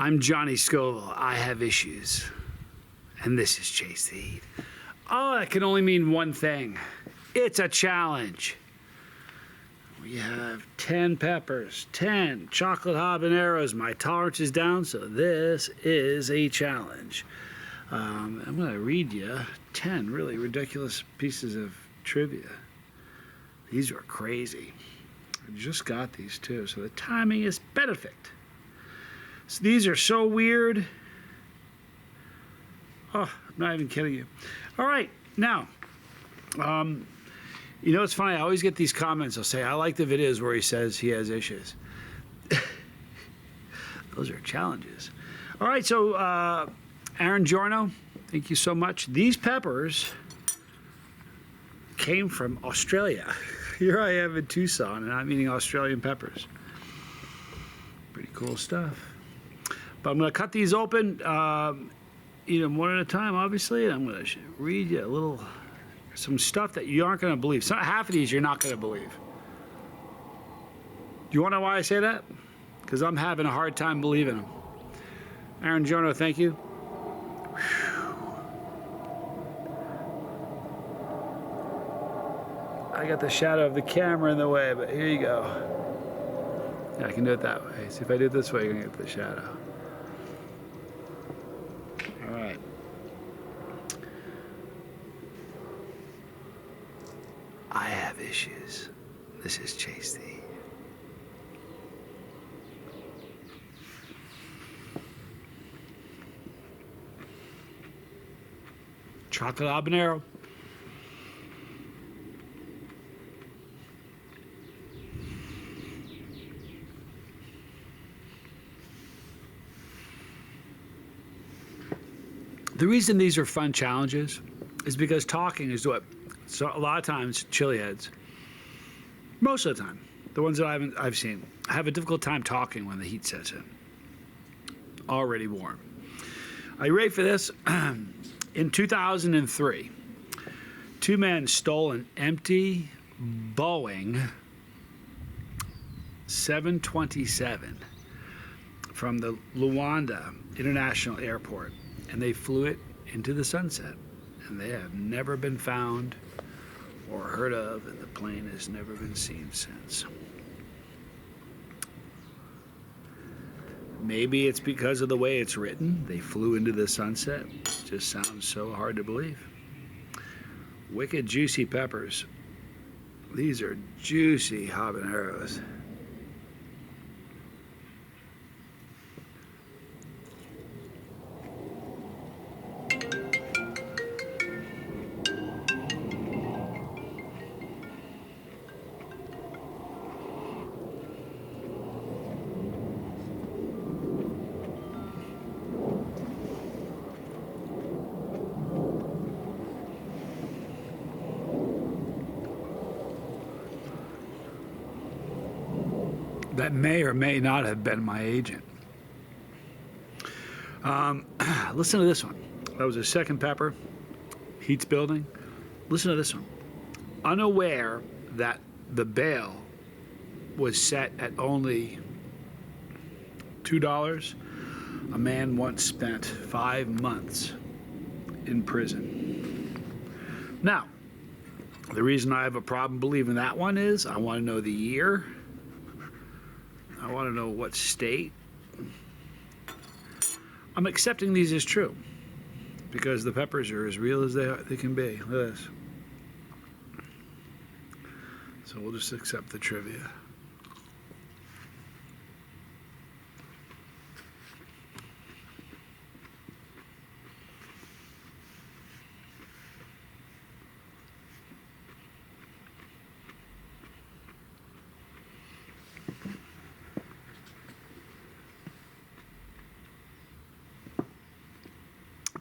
I'm Johnny Scoville. I have issues. And this is Chase the Heat. Oh, that can only mean one thing. It's a challenge. We have 10 peppers, 10 chocolate habaneros. My tolerance is down, so this is a challenge. I'm going to read you 10 really ridiculous pieces of trivia. These are crazy. I just got these too, so the timing is perfect. So these are so weird. Oh, I'm not even kidding you. All right, now, you know, it's funny. I always get these comments. I'll say, I like the videos where he says he has issues. Those are challenges. All right, so Arron Giorno, thank you so much. These peppers came from Australia. Here I am in Tucson, and I'm eating Australian peppers. Pretty cool stuff. But I'm going to cut these open, eat them one at a time, obviously, and I'm going to read you some stuff that you aren't going to believe. Half of these you're not going to believe. Do you want to know why I say that? Because I'm having a hard time believing them. Arron Giorno, thank you. I got the shadow of the camera in the way, but here you go. Yeah, I can do it that way. See, if I do it this way, you're going to get the shadow. All right. I have issues. This is Chase the Heat. Chocolate habanero. The reason these are fun challenges is because talking is what, so a lot of times chili heads, most of the time, the ones that I've seen, have a difficult time talking when the heat sets in. Already warm. Are you ready for this? In 2003, two men stole an empty Boeing 727 from the Luanda International Airport, and they flew it into the sunset, and they have never been found or heard of, and the plane has never been seen since. Maybe it's because of the way it's written. They flew into the sunset. It just sounds so hard to believe. Wicked juicy peppers. These are juicy habaneros. That may or may not have been my agent. Listen to this one. That was a second pepper. Heat's building. Listen to this one. Unaware that the bail was set at only $2, a man once spent 5 months in prison. Now, the reason I have a problem believing that one is I want to know the year. I want to know what state. I'm accepting these as true because the peppers are as real as they can be. Look at this. So we'll just accept the trivia.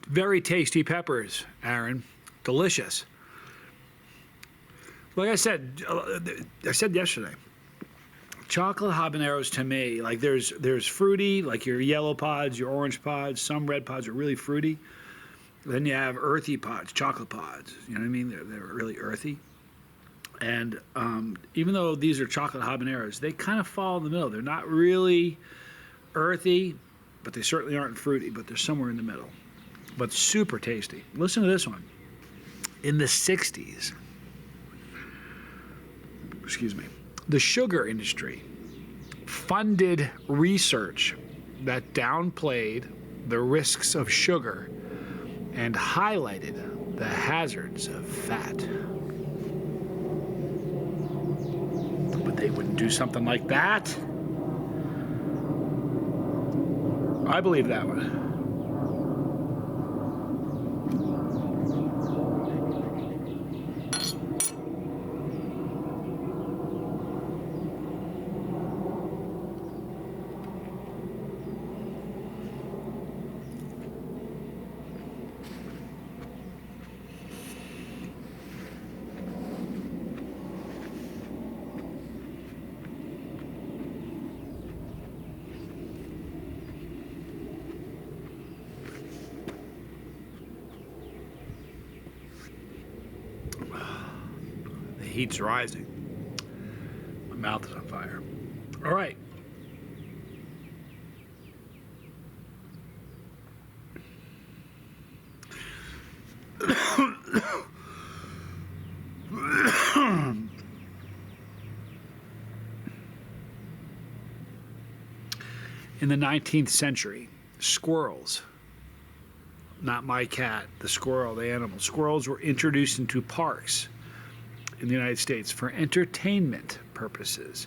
Very tasty peppers, Arron. Delicious. Like I said yesterday, chocolate habaneros to me, like there's fruity, like your yellow pods, your orange pods, some red pods are really fruity. Then you have earthy pods, chocolate pods. You know what I mean? They're really earthy. And even though these are chocolate habaneros, they kind of fall in the middle. They're not really earthy, but they certainly aren't fruity, but they're somewhere in the middle. But super tasty. Listen to this one. In the 60s, excuse me, the sugar industry funded research that downplayed the risks of sugar and highlighted the hazards of fat. But they wouldn't do something like that. I believe that one. Heat's rising. My mouth is on fire. All right. In the 19th century, squirrels, not my cat, the squirrel, the animal, squirrels were introduced into parks in the United States for entertainment purposes.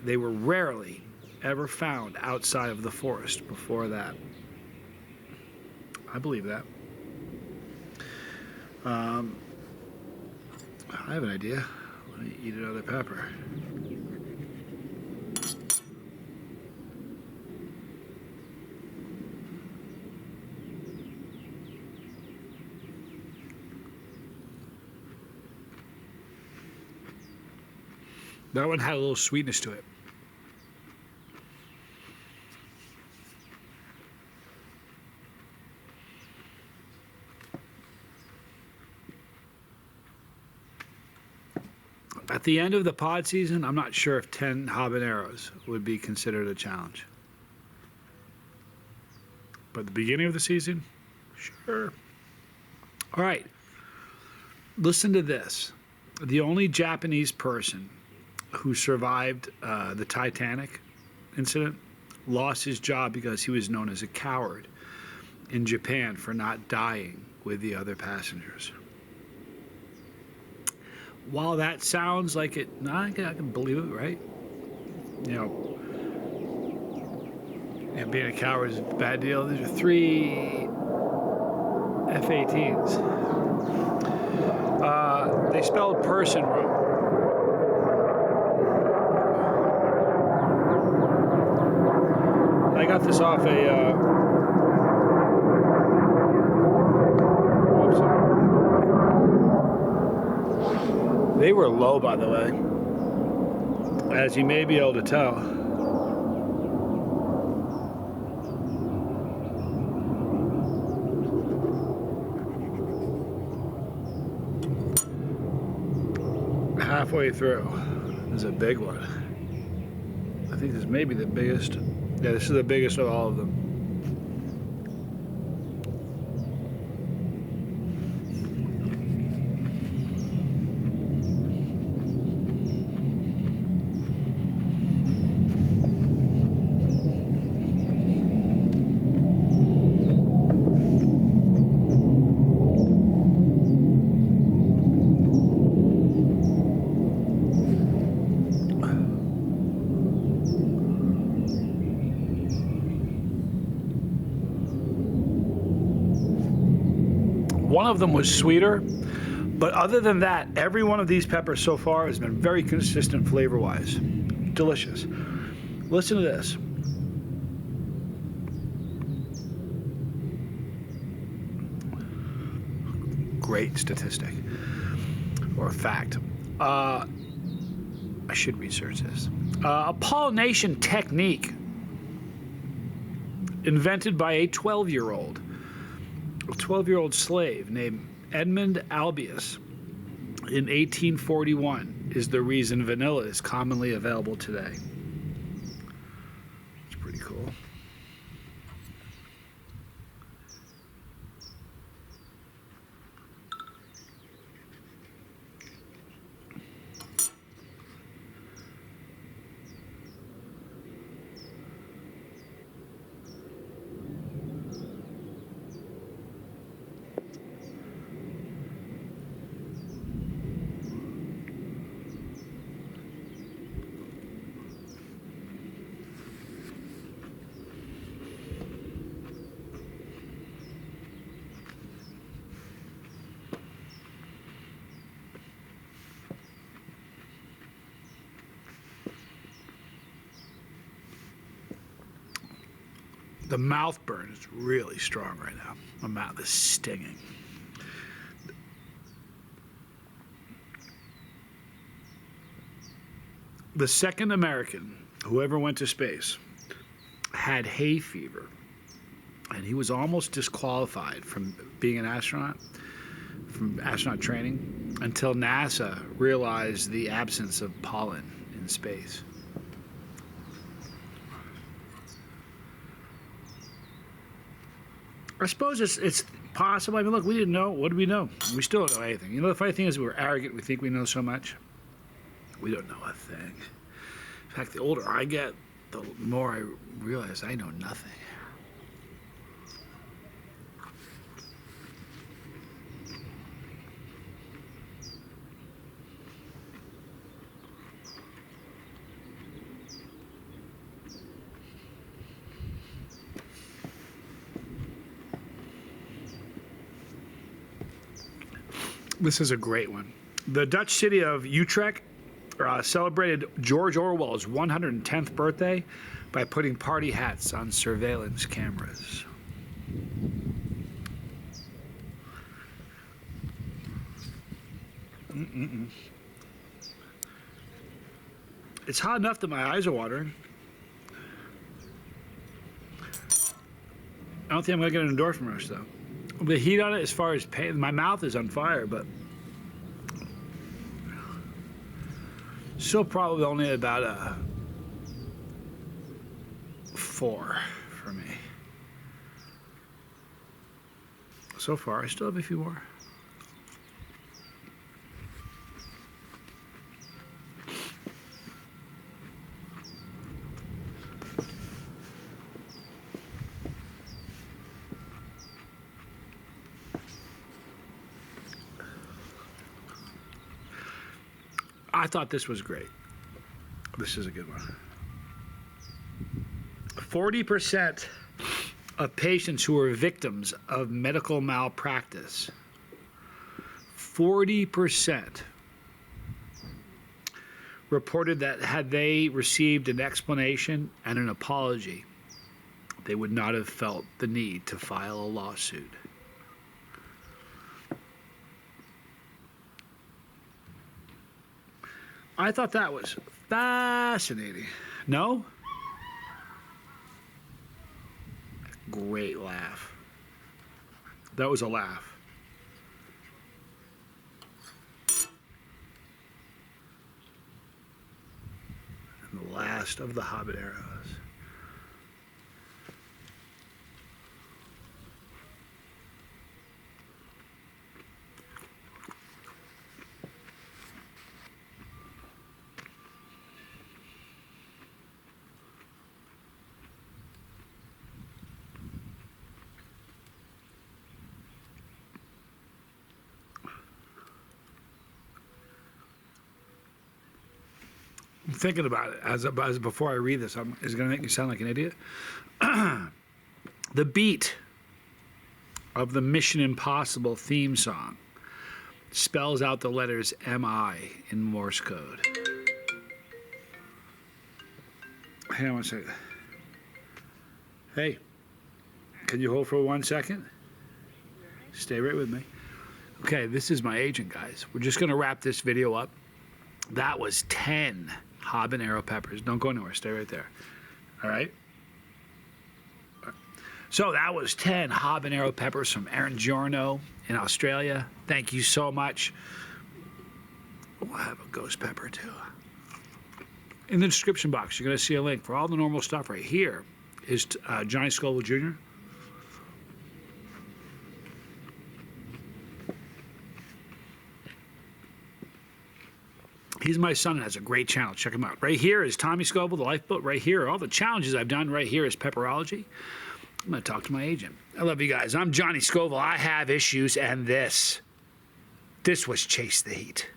They were rarely ever found outside of the forest before that. I believe that. I have an idea. Let me eat another pepper. That one had a little sweetness to it. At the end of the pod season, I'm not sure if 10 habaneros would be considered a challenge. But at the beginning of the season, sure. All right. Listen to this. The only Japanese person who survived the Titanic incident lost his job because he was known as a coward in Japan for not dying with the other passengers. While that sounds like it, I can believe it, right? You know, being a coward is a bad deal. These are 3 F-18s. They spelled person wrong. I got this off a they were low, by the way, as you may be able to tell. Halfway through, there's a big one. I think this may be the biggest. Yeah, this is the biggest of all of them. One of them was sweeter, but other than that, every one of these peppers so far has been very consistent flavor-wise. Delicious. Listen to this. Great statistic, or fact. I should research this. A pollination technique invented by a 12-year-old slave named Edmund Albius in 1841 is the reason vanilla is commonly available today. It's pretty cool. The mouth burn is really strong right now. My mouth is stinging. The second American who ever went to space had hay fever, and he was almost disqualified from being an astronaut, from astronaut training, until NASA realized the absence of pollen in space. I suppose it's possible. I mean, look, we didn't know. What do we know? We still don't know anything. You know, the funny thing is we're arrogant. We think we know so much. We don't know a thing. In fact, the older I get, the more I realize I know nothing. This is a great one. The Dutch city of Utrecht celebrated George Orwell's 110th birthday by putting party hats on surveillance cameras. It's hot enough that my eyes are watering. I don't think I'm going to get an endorsement rush, though. The heat on it, as far as pain, my mouth is on fire, but still probably only about a 4 for me. So far, I still have a few more. I thought this was great. This is a good one. 40% of patients who were victims of medical malpractice, 40% reported that had they received an explanation and an apology, they would not have felt the need to file a lawsuit. I thought that was fascinating. No? Great laugh. That was a laugh. And the last of the habaneros. I'm thinking about it as before I read this. Is it going to make me sound like an idiot? The beat of the Mission Impossible theme song spells out the letters MI in Morse code. Hang on one second. Hey, can you hold for 1 second? Stay right with me. Okay, this is my agent, guys. We're just going to wrap this video up. That was 10 habanero peppers. Don't go anywhere. Stay right there. All right? So that was 10 habanero peppers from Arron Giorno in Australia. Thank you so much. We'll have a ghost pepper, too. In the description box, you're going to see a link for all the normal stuff right here. Is Johnny Scoville Jr. He's my son and has a great channel. Check him out. Right here is Tommy Scoville, the Lifeboat. Right here are all the challenges I've done. Right here is Pepperology. I'm going to talk to my agent. I love you guys. I'm Johnny Scoville. I have issues, and this was Chase the Heat.